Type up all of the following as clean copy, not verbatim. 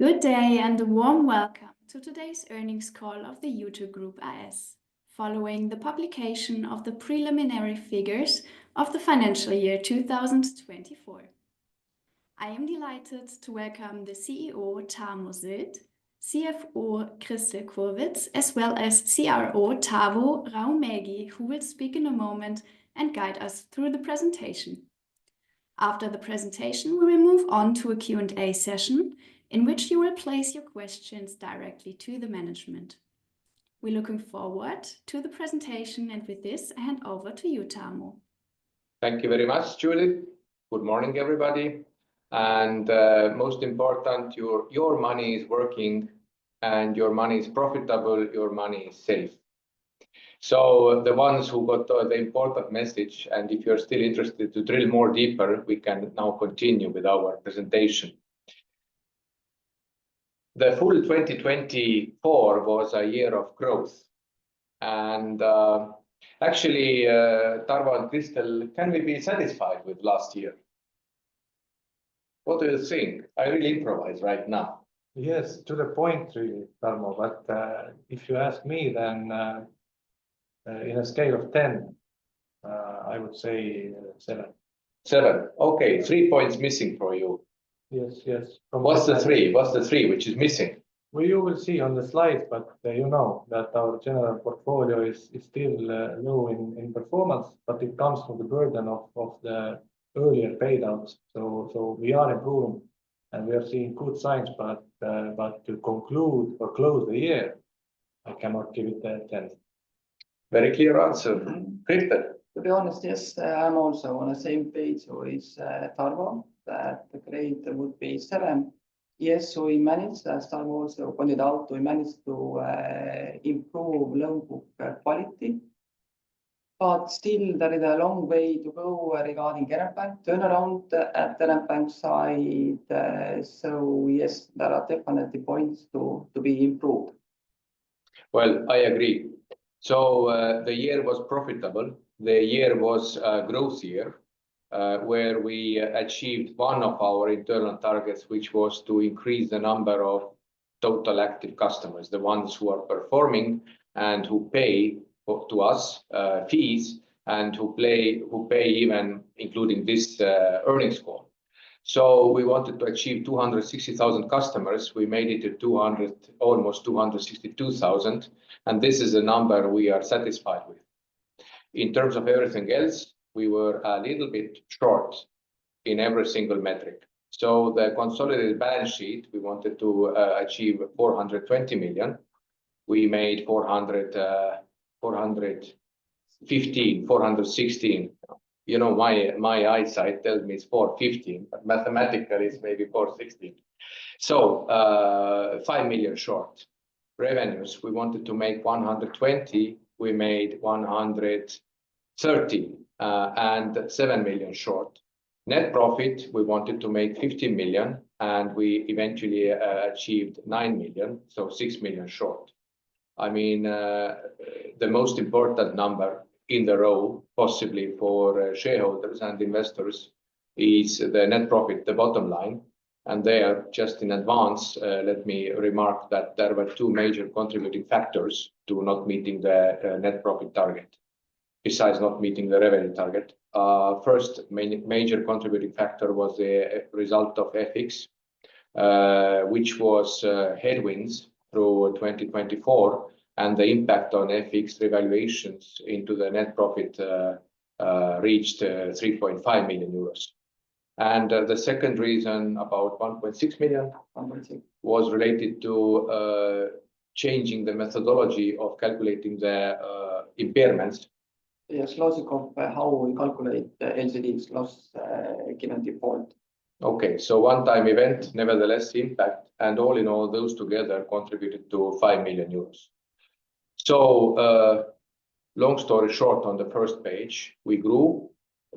Good day and a warm welcome to today's earnings call of the Iute Group AS, following the publication of the preliminary figures of the financial year 2024. I am delighted to welcome the CEO Tarmo Sylt, CFO Christel Kurwitz, as well as CRO Tavo Raumägi, who will speak in a moment and guide us through the presentation. After the presentation, we will move on to a Q&A session in which you will place your questions directly to the management. We're looking forward to the presentation, and with this, I hand over to you, Tarmo. Thank you very much, Judith. Good morning, everybody. And most important, your money is working and your money is profitable, your money is safe. So the ones who got the important message, and if you're still interested to drill more deeper, we can now continue with our presentation. The full 2024 was a year of growth. And actually, Tarvo and Christel, can we be satisfied with last year? What do you think? I really improvise right now. Yes, to the point, really, Tarmo. But if you ask me, then in a scale of 10, I would say 7. 7. Okay, 3 points missing for you. Yes, yes. What's the 3? What's the 3 which is missing? Well, you will see on the slides, but you know that our general portfolio is still low in performance, but it comes from the burden of the earlier paydowns. So we are improving and we are seeing good signs, but to conclude or close the year, I cannot give it a 10. Very clear answer. Christel. To be honest, yes, I'm also on the same page with Tarvo, that the grade would be 7. Yes, we managed, as Tarvo also pointed out, we managed to improve loan book quality. But still, there is a long way to go regarding Bank turnaround at the bank side. So yes, there are definitely points to be improved. Well, I agree. So the year was profitable. The year was a growth year where we achieved one of our internal targets, which was to increase the number of total active customers, the ones who are performing and who pay to us fees and who pay even including this earnings call. So we wanted to achieve 260,000 customers. We made it to almost 262,000. And this is a number we are satisfied with. In terms of everything else, we were a little bit short in every single metric. So the consolidated balance sheet, we wanted to achieve 420 million. We made 415, 416. You know, my eyesight tells me it's 415, but mathematically it's maybe 416. So 5 million short. Revenues, we wanted to make 120. We made 130 and 7 million short. Net profit, we wanted to make 15 million and we eventually achieved 9 million, so 6 million short. I mean, the most important number in the row, possibly for shareholders and investors, is the net profit, the bottom line. And there, just in advance, let me remark that there were 2 major contributing factors to not meeting the net profit target, besides not meeting the revenue target. First major contributing factor was the result of FX, which was headwinds through 2024, and the impact on FX revaluations into the net profit reached 3.5 million euros. And the second reason, about 1.6 million, was related to changing the methodology of calculating the impairments. Yes, logic of how we calculate the LGDs, loss given default. Okay, so one-time event, nevertheless impact, and all in all, those together contributed to 5 million euros. So long story short, on the first page, we grew.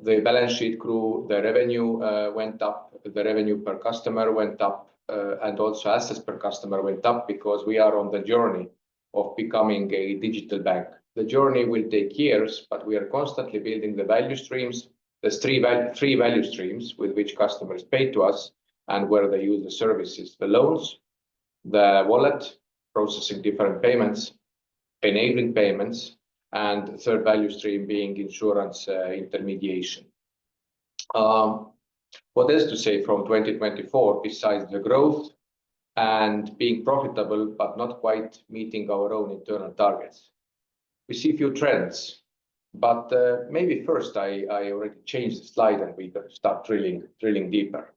The balance sheet grew, the revenue went up, the revenue per customer went up, and also assets per customer went up because we are on the journey of becoming a digital bank. The journey will take years, but we are constantly building the value streams. There's three value streams with which customers pay to us and where they use the services, the loans, the wallet, processing different payments, enabling payments, and the third value stream being insurance intermediation. What else to say from 2024 besides the growth and being profitable, but not quite meeting our own internal targets? We see a few trends, but maybe first I already changed the slide and we can start drilling deeper.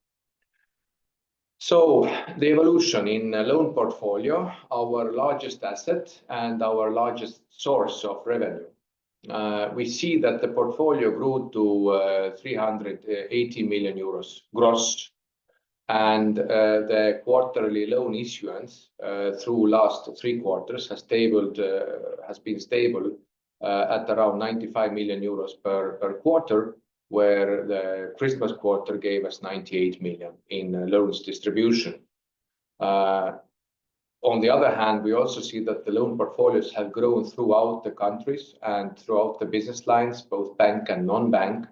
So the evolution in loan portfolio, our largest asset and our largest source of revenue. We see that the portfolio grew to 380 million euros gross, and the quarterly loan issuance through last 3 quarters has been stable at around 95 million euros per quarter, where the Christmas quarter gave us 98 million in loans distribution. On the other hand, we also see that the loan portfolios have grown throughout the countries and throughout the business lines, both bank and non-bank,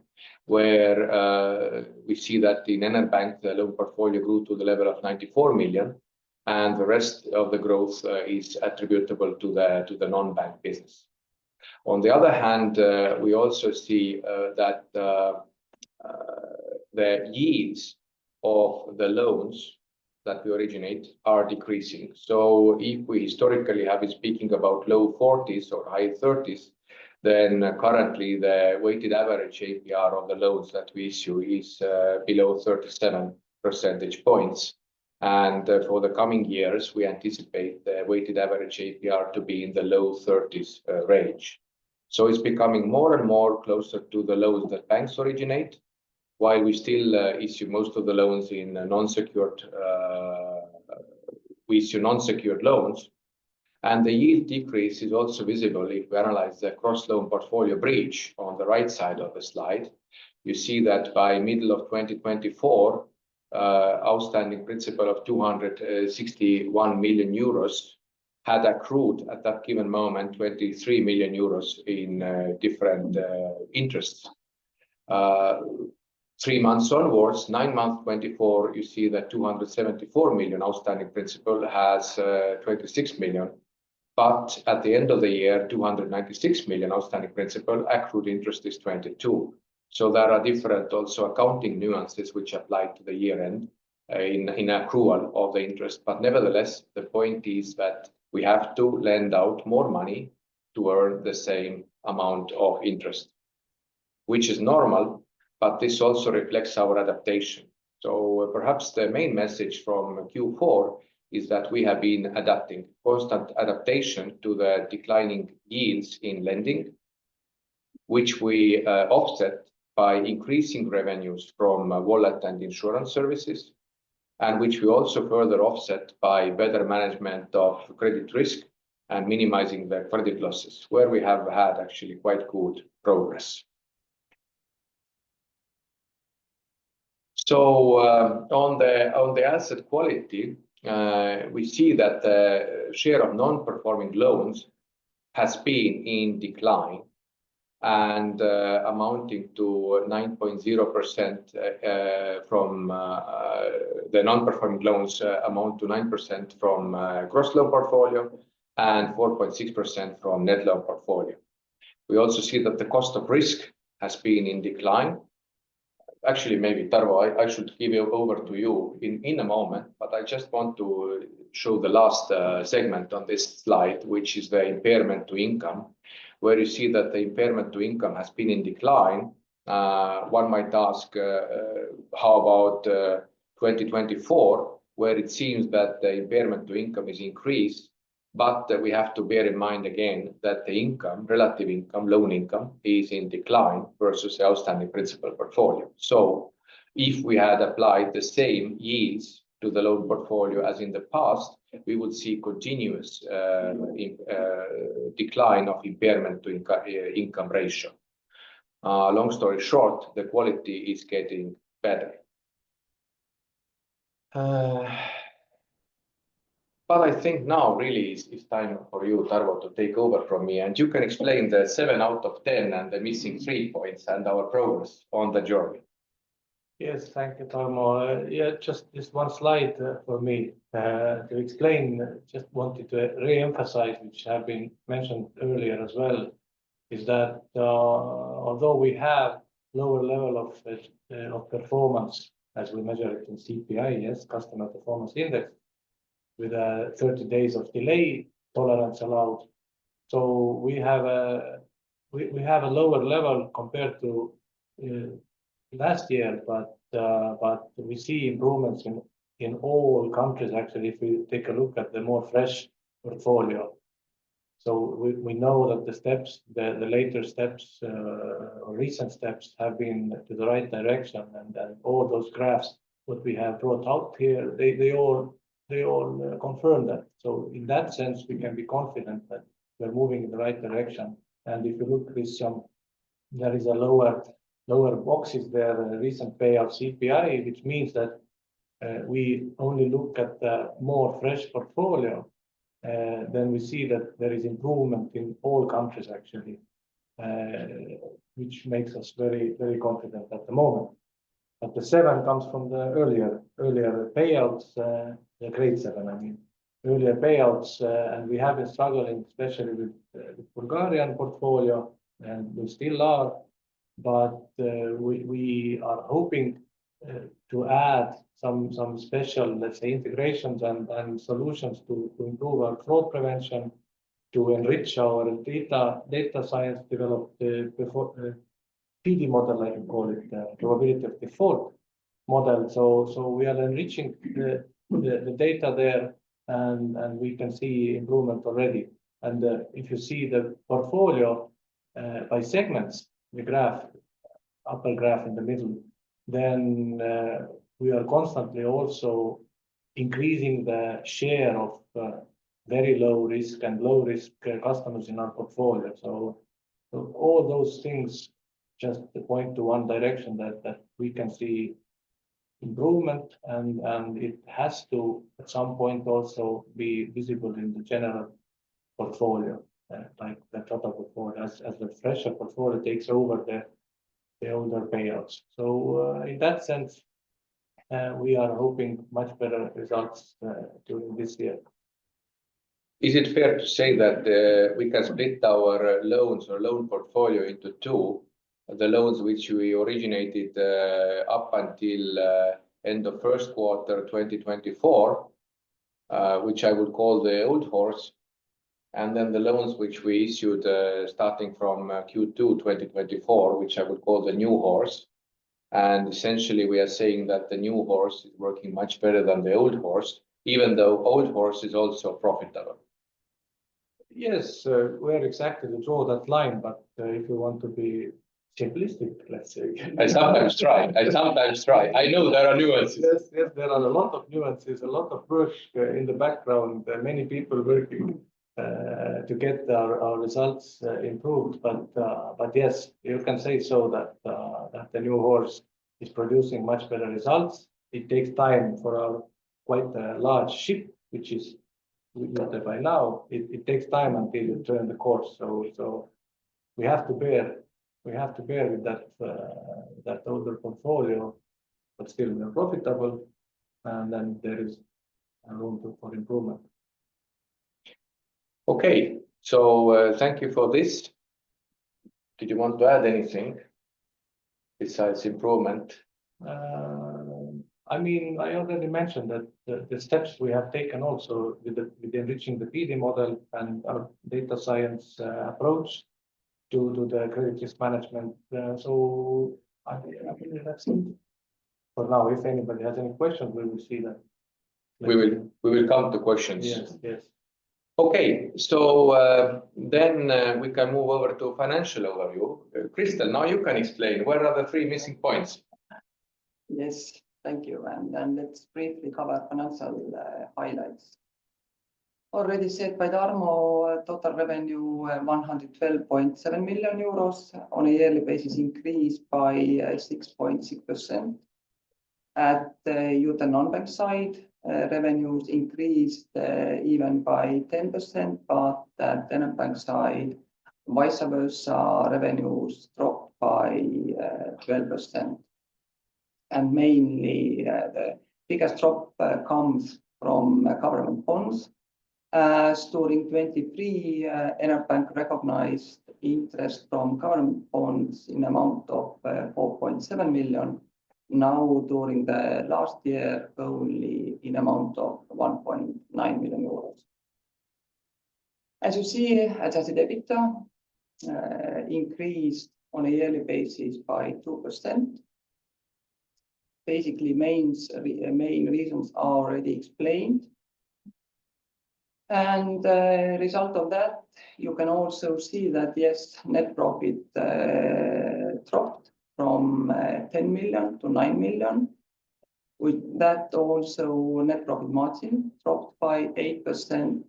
where we see that in Enerbank, the loan portfolio grew to the level of 94 million, and the rest of the growth is attributable to the non-bank business. On the other hand, we also see that the yields of the loans that we originate are decreasing. So if we historically have been speaking about low 40s or high 30s, then currently the weighted average APR of the loans that we issue is below 37 percentage points. And for the coming years, we anticipate the weighted average APR to be in the low 30s range. So it's becoming more and more closer to the loans that banks originate, while we still issue most of the loans in non-secured, we issue non-secured loans. And the yield decrease is also visible if we analyze the cross-loan portfolio breach on the right side of the slide. You see that by middle of 2024, outstanding principal of 261 million euros had accrued at that given moment 23 million euros in different interests. 3 months onwards, 9 months 24, you see that 274 million outstanding principal has 26 million. But at the end of the year, 296 million outstanding principal, accrued interest is 22. So there are different also accounting nuances which apply to the year end in accrual of the interest. But nevertheless, the point is that we have to lend out more money to earn the same amount of interest, which is normal, but this also reflects our adaptation. So perhaps the main message from Q4 is that we have been adapting, constant adaptation to the declining yields in lending, which we offset by increasing revenues from wallet and insurance services, and which we also further offset by better management of credit risk and minimizing the credit losses, where we have had actually quite good progress. So on the asset quality, we see that the share of non-performing loans has been in decline and amounting to 9.0% from the non-performing loans amount to 9% from gross loan portfolio and 4.6% from net loan portfolio. We also see that the cost of risk has been in decline. Actually, maybe Tarvo, I should give you over to you in a moment, but I just want to show the last segment on this slide, which is the impairment to income, where you see that the impairment to income has been in decline. One might ask, how about 2024, where it seems that the impairment to income is increased, but we have to bear in mind again that the income, relative income, loan income, is in decline versus the outstanding principal portfolio. So if we had applied the same yields to the loan portfolio as in the past, we would see continuous decline of impairment to income ratio. Long story short, the quality is getting better. But I think now really is time for you, Tarvo, to take over from me, and you can explain the 7 out of 10 and the missing 3 points and our progress on the journey. Yes, thank you, Tarmo. Yeah, just this one slide for me to explain. Just wanted to re-emphasize, which have been mentioned earlier as well, is that although we have lower level of performance as we measure it in CPI, yes, Customer Performance Index, with 30 days of delay tolerance allowed. So we have a lower level compared to last year, but we see improvements in all countries actually. If we take a look at the more fresh portfolio, so we know that the steps, the later steps or recent steps have been to the right direction, and all those graphs what we have brought out here, they all confirm that. So in that sense, we can be confident that we're moving in the right direction. And if you look with some, there is a lower boxes there, recent payout CPI, which means that we only look at the more fresh portfolio. Then we see that there is improvement in all countries actually, which makes us very, very confident at the moment. But the 7 comes from the earlier payouts, the grade 7, I mean, earlier payouts, and we have been struggling, especially with the Bulgarian portfolio, and we still are. But we are hoping to add some special, let's say, integrations and solutions to improve our fraud prevention, to enrich our data science, develop the PD model, like you call it, probability of default model. So we are enriching the data there, and we can see improvement already. And if you see the portfolio by segments, the graph, upper graph in the middle, then we are constantly also increasing the share of very low risk and low risk customers in our portfolio. So all those things just point to one direction, that we can see improvement, and it has to at some point also be visible in the general portfolio, like the total portfolio, as the fresher portfolio takes over the older payouts. So in that sense, we are hoping much better results during this year. Is it fair to say that we can split our loans or loan portfolio into two? The loans which we originated up until end of first quarter 2024, which I would call the old horse, and then the loans which we issued starting from Q2 2024, which I would call the new horse. And essentially, we are saying that the new horse is working much better than the old horse, even though old horse is also profitable. Yes, where exactly to draw that line, but if you want to be simplistic, let's say. I sometimes try. I know there are nuances. Yes, there are a lot of nuances, a lot of work in the background, many people working to get our results improved. But yes, you can say so that the new horse is producing much better results. It takes time for our quite a large ship, which is Iute by now. It takes time until you turn the course. So we have to bear with that older portfolio, but still we're profitable, and then there is room for improvement. Okay, so thank you for this. Did you want to add anything besides improvement? I mean, I already mentioned that the steps we have taken also with enriching the PD model and our data science approach to the credit risk management. So I believe that's it for now. If anybody has any questions, we will see that. We will come to questions. Yes. Okay, so then we can move over to financial overview. Kristel, now you can explain where are the 3 missing points. Yes, thank you. And let's briefly cover financial highlights. Already said by Tarmo, total revenue 112.7 million euros on a yearly basis, increased by 6.6%. At the Iute non-bank side, revenues increased even by 10%, but at the non-bank side, vice versa, revenues dropped by 12%. and mainly the biggest drop comes from government bonds. As during 23, Enerbank recognized interest from government bonds in amount of 4.7 million. Now, during the last year, only in amount of 1.9 million euros. As you see, adjusted EBITDA increased on a yearly basis by 2%. Basically, main reasons are already explained. And result of that, you can also see that, yes, net profit dropped from 10 million to 9 million. With that, also net profit margin dropped by 8%.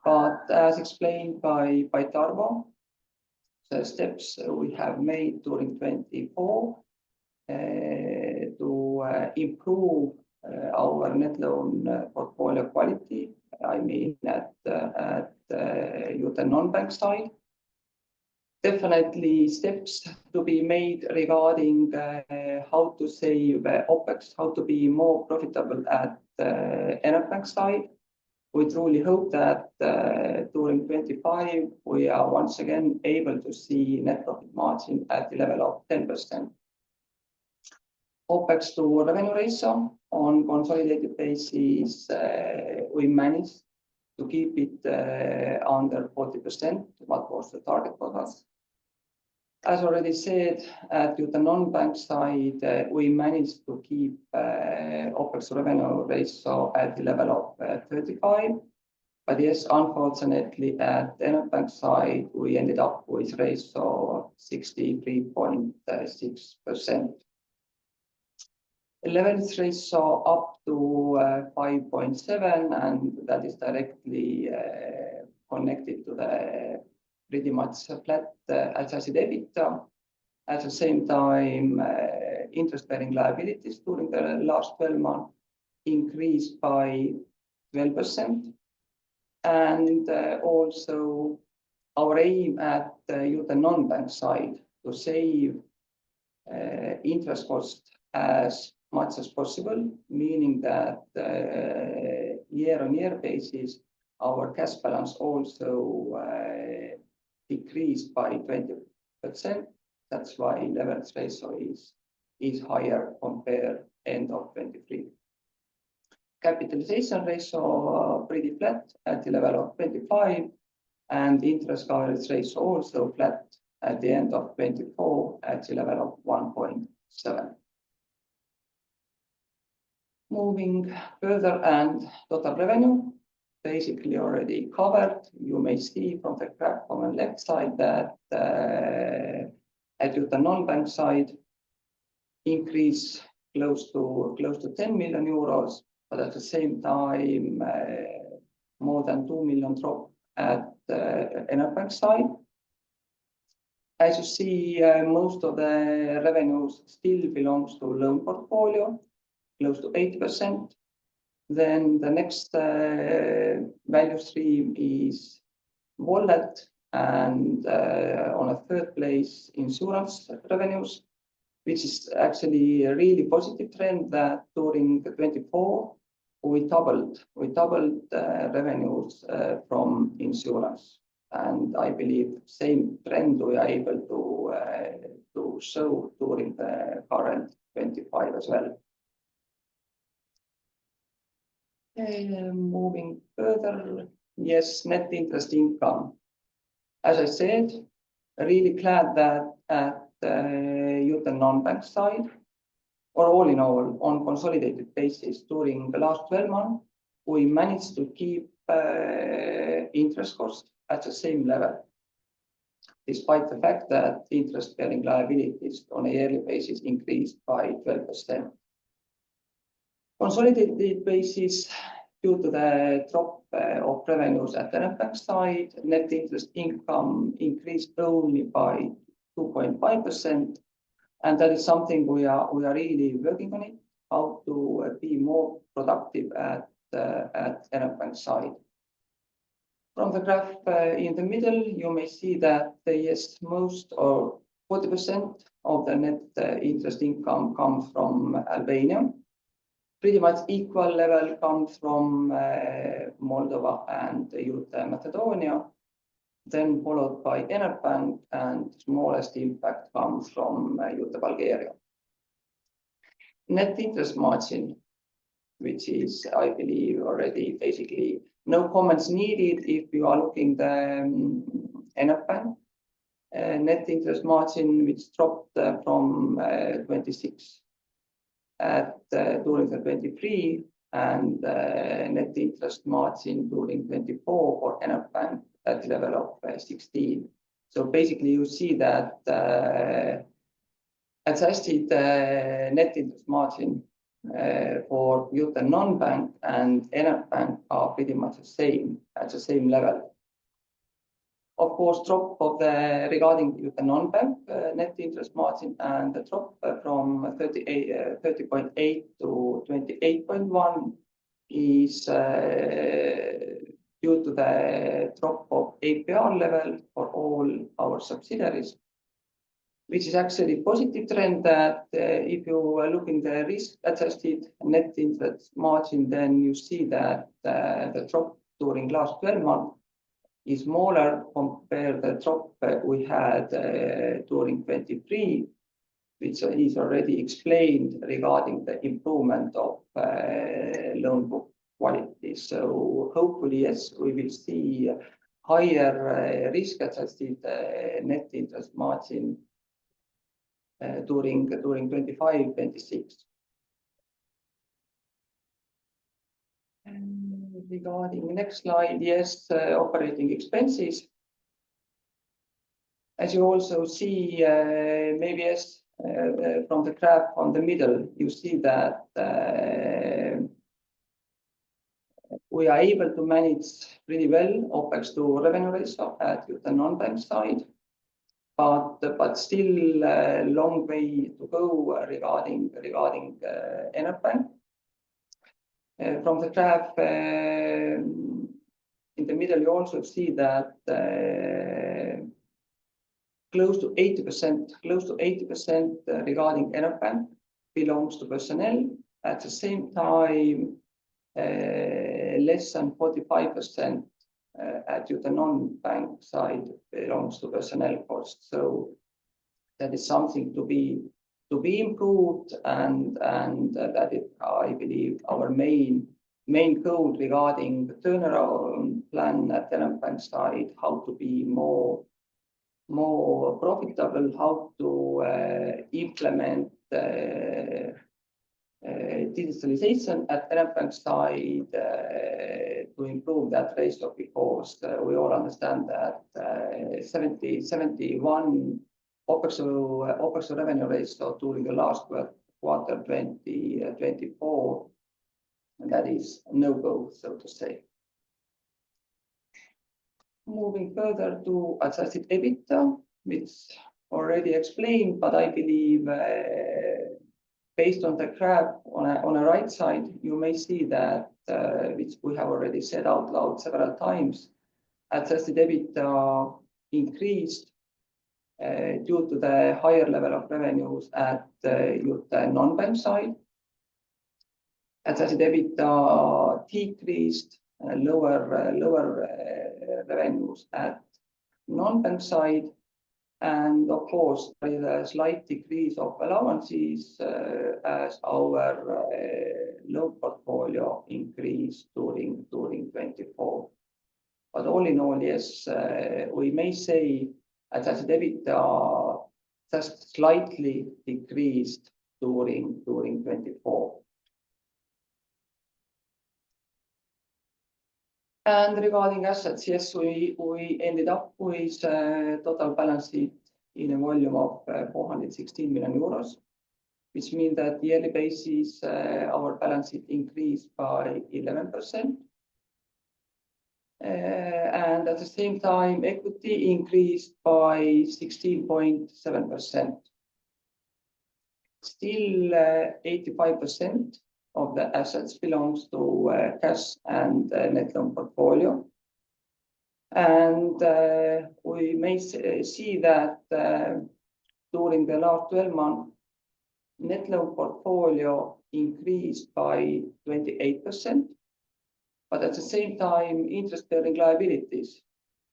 But as explained by Tarvo, the steps we have made during 24 to improve our net loan portfolio quality, I mean at Iute non-bank side. Definitely steps to be made regarding how to save OPEX, how to be more profitable at Enerbank side. We truly hope that during 25, we are once again able to see net profit margin at the level of 10%. OPEX to revenue ratio on consolidated basis, we managed to keep it under 40%, what was the target for us. As already said, at the non-bank side, we managed to keep OPEX to revenue ratio at the level of 35. But yes, unfortunately, at the Enerbank side, we ended up with ratio of 63.6%. Leverage ratio up to 5.7, and that is directly connected to the pretty much flat adjusted EBITDA. At the same time, interest-bearing liabilities during the last 12 months increased by 12%. And also our aim at the Iute non-bank side to save interest cost as much as possible, meaning that year-on-year basis, our cash balance also decreased by 20%. That's why leverage ratio is higher compared end of 23. Capitalization ratio pretty flat at the level of 25, and interest coverage ratio also flat at the end of 24 at the level of 1.7. Moving further, and total revenue basically already covered. You may see from the graph on the left side that at the non-bank side increase close to 10 million euros, but at the same time more than 2 million drop at the Enerbank side. As you see, most of the revenues still belongs to loan portfolio, close to 80%. Then the next value stream is wallet, and on a third place, insurance revenues, which is actually a really positive trend that during the 24 we doubled revenues from insurance, and I believe same trend we are able to show during the current 25 as well. Moving further, yes, net interest income. As I said, really glad that at Iute non-bank side, or all in all, on consolidated basis during the last 12 months, we managed to keep interest cost at the same level, despite the fact that interest-bearing liabilities on a yearly basis increased by 12%. Consolidated basis, due to the drop of revenues at the Enerbank side, net interest income increased only by 2.5%, and that is something we are really working on it, how to be more productive at Enerbank side. From the graph in the middle, you may see that yes, most or 40% of the net interest income comes from Albania. Pretty much equal level comes from Moldova and Iute Macedonia, then followed by Enerbank, and smallest impact comes from Iute Bulgaria. Net interest margin, which is, I believe, already basically no comments needed if you are looking the Enerbank. Net interest margin, which dropped from 26 during the 23, and net interest margin during 24 for Enerbank at level of 16. So basically, you see that adjusted net interest margin for Iute non-bank and Enerbank are pretty much the same, at the same level. Of course, drop of the regarding Iute non-bank net interest margin, and the drop from 30.8 to 28.1 is due to the drop of APR level for all our subsidiaries, which is actually a positive trend that if you are looking the risk-adjusted net interest margin, then you see that the drop during last 12 months is smaller compared to the drop we had during 23, which is already explained regarding the improvement of loan book quality. So hopefully, yes, we will see higher risk-adjusted net interest margin during 25-26. Regarding the next slide, yes, operating expenses. As you also see, maybe yes, from the graph on the middle, you see that we are able to manage pretty well OpEx to revenue ratio at the non-bank side, but still a long way to go regarding Enerbank. From the graph in the middle, you also see that close to 80% regarding Enerbank belongs to personnel. At the same time, less than 45% at the non-bank side belongs to personnel costs. So that is something to be improved, and that is, I believe, our main goal regarding the turnaround plan at the Enerbank side, how to be more profitable, how to implement digitalization at Enerbank side to improve that ratio, because we all understand that 71 OpEx to revenue ratio during the last quarter 2024, and that is no go, so to say. Moving further to adjusted EBITDA, which already explained, but I believe based on the graph on the right side, you may see that, which we have already said out loud several times, adjusted EBITDA increased due to the higher level of revenues at the non-bank side. Adjusted EBITDA decreased, lower revenues at non-bank side, and of course, there is a slight decrease of allowances as our loan portfolio increased during 24. But all in all, yes, we may say adjusted EBITDA just slightly decreased during 24. And regarding assets, yes, we ended up with total balance sheet in a volume of 416 million euros, which means that yearly basis our balance sheet increased by 11%. And at the same time, equity increased by 16.7%. Still, 85% of the assets belongs to cash and net loan portfolio. And we may see that during the last 12 months, net loan portfolio increased by 28%, but at the same time, interest-bearing liabilities,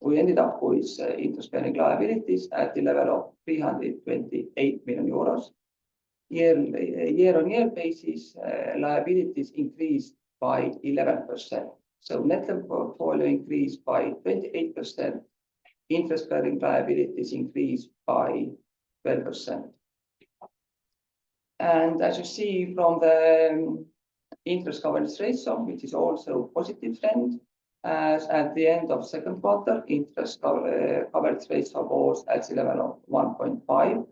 we ended up with interest-bearing liabilities at the level of 328 million euros. Year-on-year basis, liabilities increased by 11%. So net loan portfolio increased by 28%, interest-bearing liabilities increased by 12%. And as you see from the interest coverage ratio, which is also a positive trend, as at the end of second quarter, interest coverage ratio was at the level of 1.5.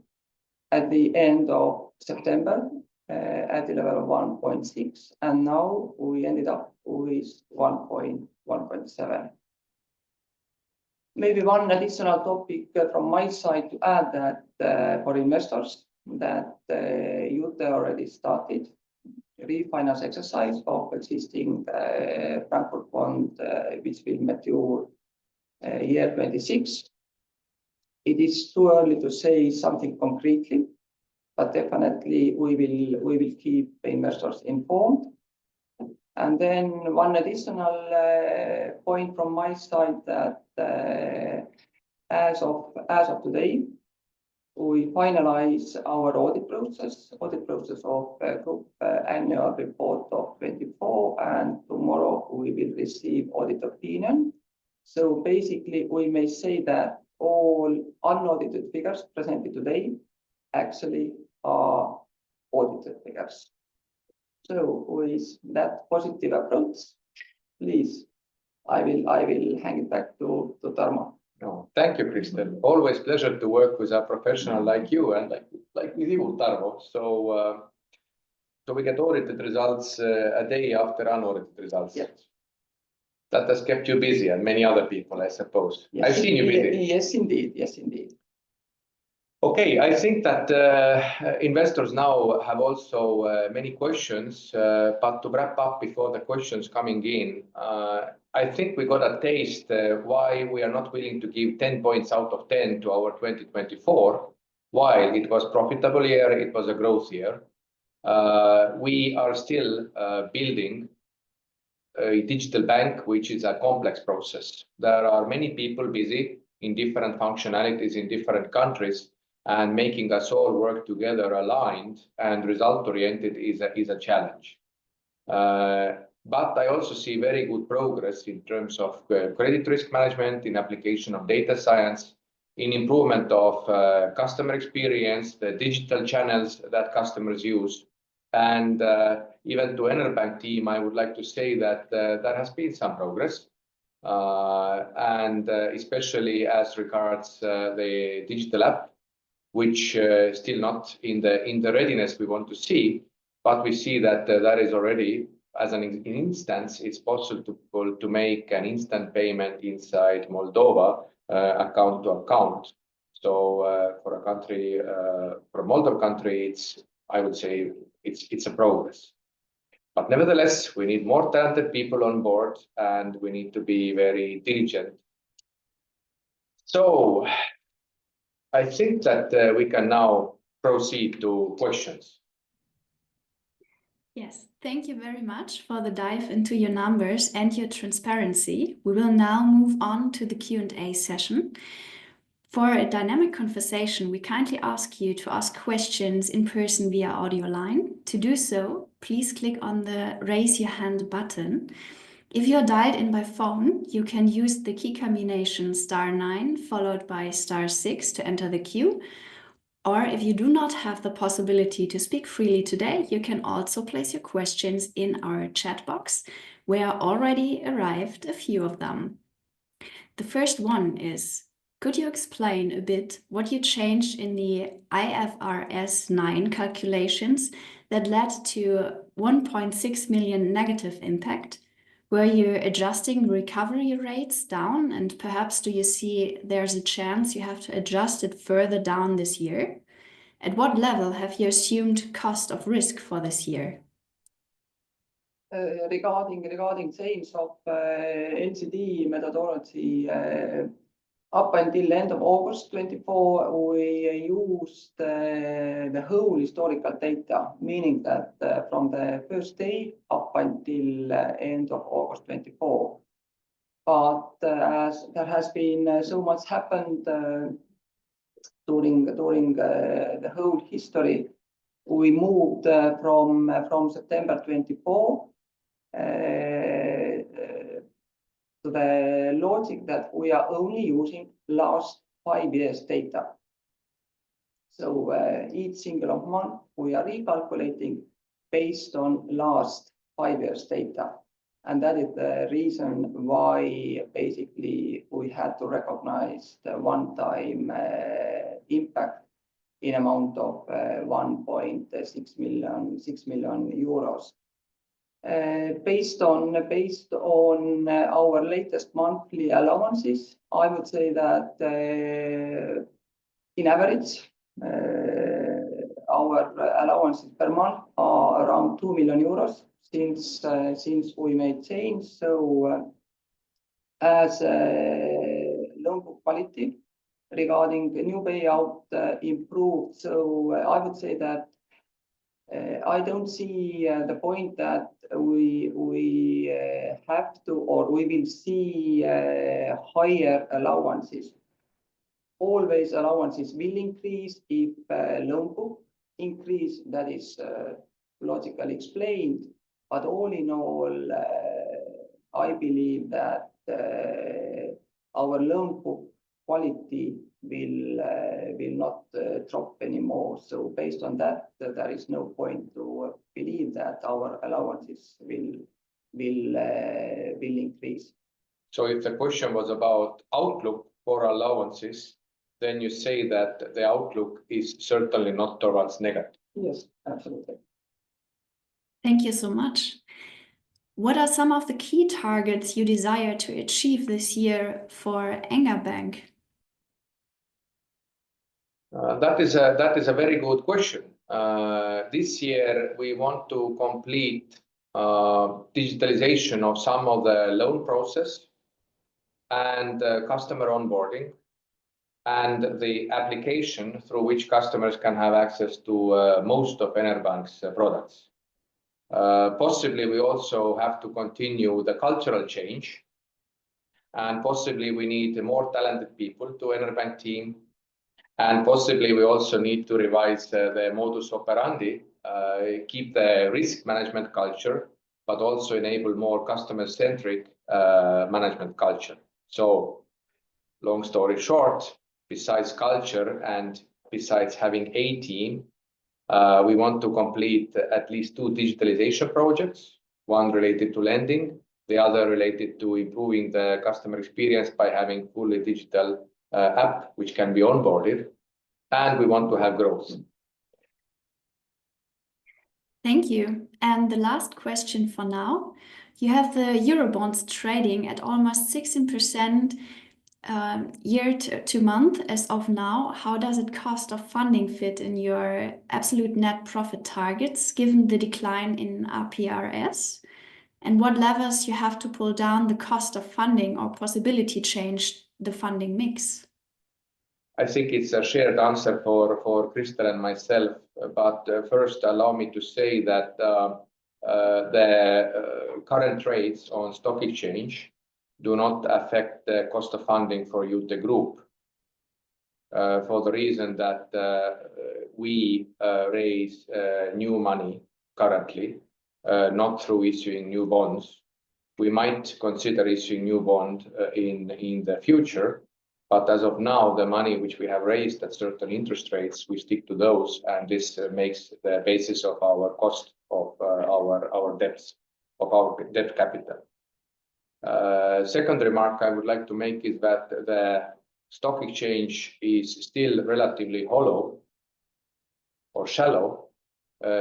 At the end of September, at the level of 1.6, and now we ended up with 1.7. Maybe one additional topic from my side to add that for investors, that Iute already started refinance exercise of existing Frankfurt bond, which will mature year 26. It is too early to say something concretely, but definitely we will keep investors informed. And then one additional point from my side that as of today, we finalize our audit process of group annual report of 24, and tomorrow we will receive audit opinion. So basically, we may say that all unaudited figures presented today actually are audited figures. So with that positive approach, please, I will hang it back to Tarmo. No, thank you, Kristel. Always pleasure to work with a professional like you and like with you, Tarmo. So we get audited results a day after unaudited results. Yes. That has kept you busy and many other people, I suppose. Yes, I've seen you busy. Yes, indeed. Yes, indeed. Okay, I think that investors now have also many questions, but to wrap up before the questions coming in, I think we got a taste why we are not willing to give 10 points out of 10 to our 2024. While it was a profitable year, it was a growth year. We are still building a digital bank, which is a complex process. There are many people busy in different functionalities in different countries, and making us all work together aligned and result-oriented is a challenge. But I also see very good progress in terms of credit risk management, in application of data science, in improvement of customer experience, the digital channels that customers use. And even to Enerbank team, I would like to say that there has been some progress, and especially as regards the digital app, which still not in the readiness we want to see, but we see that that is already, as an instance, it's possible to make an instant payment inside Moldova, account to account. So for a country, for a Moldova country, I would say it's a progress. But nevertheless, we need more talented people on board, and we need to be very diligent. So I think that we can now proceed to questions. Yes, thank you very much for the dive into your numbers and your transparency. We will now move on to the Q&A session. For a dynamic conversation, we kindly ask you to ask questions in person via audio line. To do so, please click on the raise your hand button. If you're dialed in by phone, you can use the key combination *9 followed by *6 to enter the queue. Or if you do not have the possibility to speak freely today, you can also place your questions in our chat box, where already arrived a few of them. The first one is, could you explain a bit what you changed in the IFRS 9 calculations that led to 1.6 million negative impact? Were you adjusting recovery rates down, and perhaps do you see there's a chance you have to adjust it further down this year? At what level have you assumed cost of risk for this year? Regarding change of LGD methodology, Up until end of August 24, we used the whole historical data, meaning that from the first day up until end of August 24. But as there has been so much happened during the whole history, we moved from September 24 to the logic that we are only using last 5 years data. So each single month we are recalculating based on last 5 years data. And that is the reason why basically we had to recognize the one-time impact in amount of 1.6 million euros. Based on our latest monthly allowances, I would say that in average, our allowances per month are around 2 million euros since we made change. So as loan book quality regarding the new payout improved, so I would say that I don't see the point that we have to or we will see higher allowances. Always allowances will increase if loan book increase, that is logically explained. But all in all, I believe that our loan book quality will not drop anymore. So based on that, there is no point to believe that our allowances will increase. So if the question was about outlook for allowances, then you say that the outlook is certainly not towards negative. Yes, absolutely. Thank you so much. What are some of the key targets you desire to achieve this year for Enger Bank? That is a very good question. This year we want to complete digitalization of some of the loan process and customer onboarding and the application through which customers can have access to most of Enerbank's products. Possibly we also have to continue the cultural change, and possibly we need more talented people to Enerbank team, and possibly we also need to revise the modus operandi, keep the risk management culture, but also enable more customer-centric management culture. So long story short, besides culture and besides having a team, we want to complete at least 2 digitalization projects, one related to lending, the other related to improving the customer experience by having fully digital app which can be onboarded, and we want to have growth. Thank you. And the last question for now, you have the Eurobonds trading at almost 16% year to month as of now. How does it cost of funding fit in your absolute net profit targets given the decline in RPRS? And what levers you have to pull down the cost of funding or possibility change the funding mix? I think it's a shared answer for Crystal and myself, but first allow me to say that the current rates on stock exchange do not affect the cost of funding for Iute Group for the reason that we raise new money currently, not through issuing new bonds. We might consider issuing new bond in the future, but as of now, the money which we have raised at certain interest rates, we stick to those, and this makes the basis of our cost of our debts, of our debt capital. Second remark I would like to make is that the stock exchange is still relatively hollow or shallow,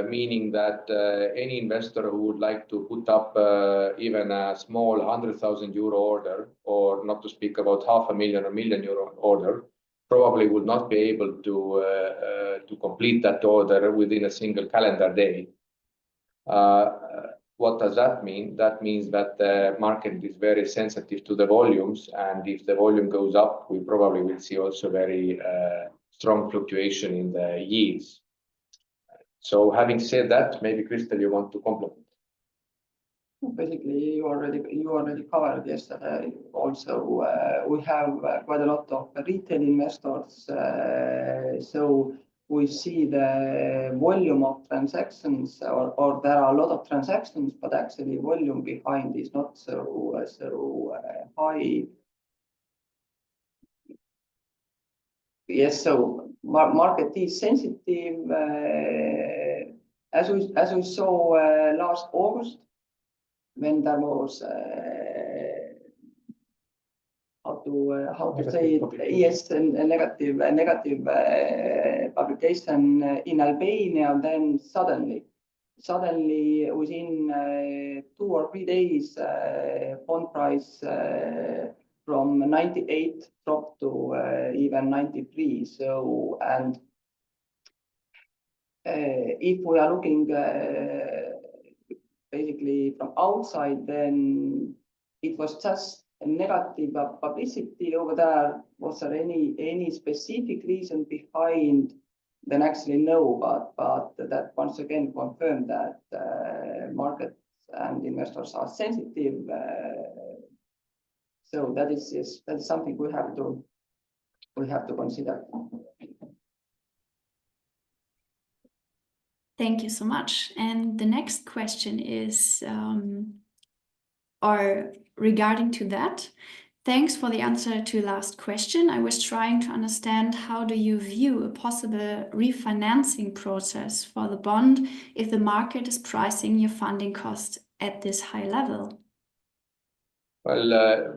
meaning that any investor who would like to put up even a small 100,000 euro order, or not to speak about 500,000 or 1 million euro order, probably would not be able to complete that order within a single calendar day. What does that mean? That means that the market is very sensitive to the volumes, and if the volume goes up, we probably will see also very strong fluctuation in the yields. So having said that, maybe Kristel, you want to complement? Basically, you already covered yesterday. Also, we have quite a lot of retail investors, so we see the volume of transactions, or there are a lot of transactions, but actually volume behind is not so high. Yes, so market is sensitive, as we saw last August, when there was how to say it? Yes, a negative publication in Albania. Then suddenly within 2 or 3 days, bond price from 98 dropped to even 93. So, and if we are looking basically from outside, then it was just a negative publicity over there. Was there any specific reason behind? Then actually no, but that once again confirmed that markets and investors are sensitive. So that is something we have to consider. Thank you so much. And the next question is, or regarding to that, thanks for the answer to last question. I was trying to understand, how do you view a possible refinancing process for the bond if the market is pricing your funding cost at this high level? Well,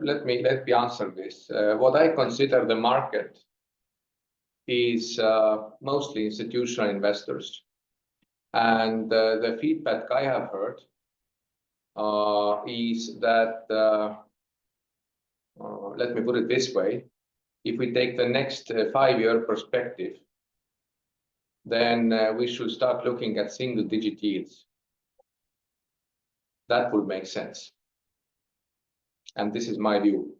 let me answer this. What I consider the market is mostly institutional investors. And the feedback I have heard is that, let me put it this way, if we take the next 5-year perspective, then we should start looking at single-digit yields. That would make sense. And this is my view.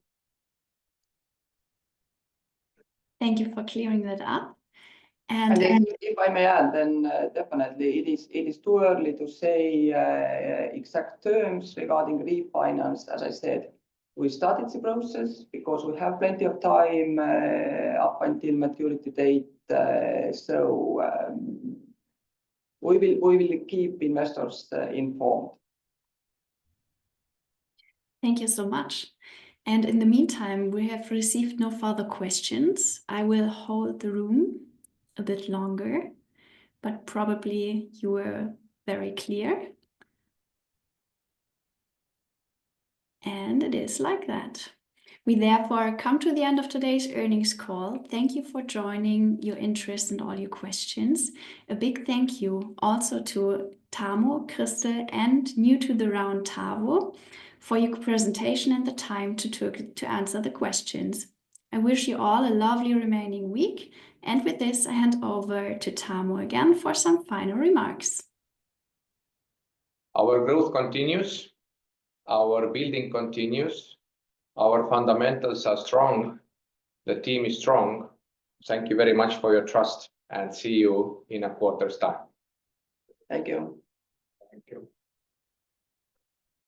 Thank you for clearing that up. And if I may add, then definitely it is too early to say exact terms regarding refinance. As I said, we started the process because we have plenty of time up until maturity date. So we will keep investors informed. Thank you so much. And in the meantime, we have received no further questions. I will hold the room a bit longer, but probably you were very clear. And it is like that. We therefore come to the end of today's earnings call. Thank you for joining, your interest and all your questions. A big thank you also to Tamo, Kristel, and new to the round Tavo for your presentation and the time to answer the questions. I wish you all a lovely remaining week. And with this, I hand over to Tamo again for some final remarks. Our growth continues. Our building continues. Our fundamentals are strong. The team is strong. Thank you very much for your trust, and see you in a quarter's time. Thank you. Thank you.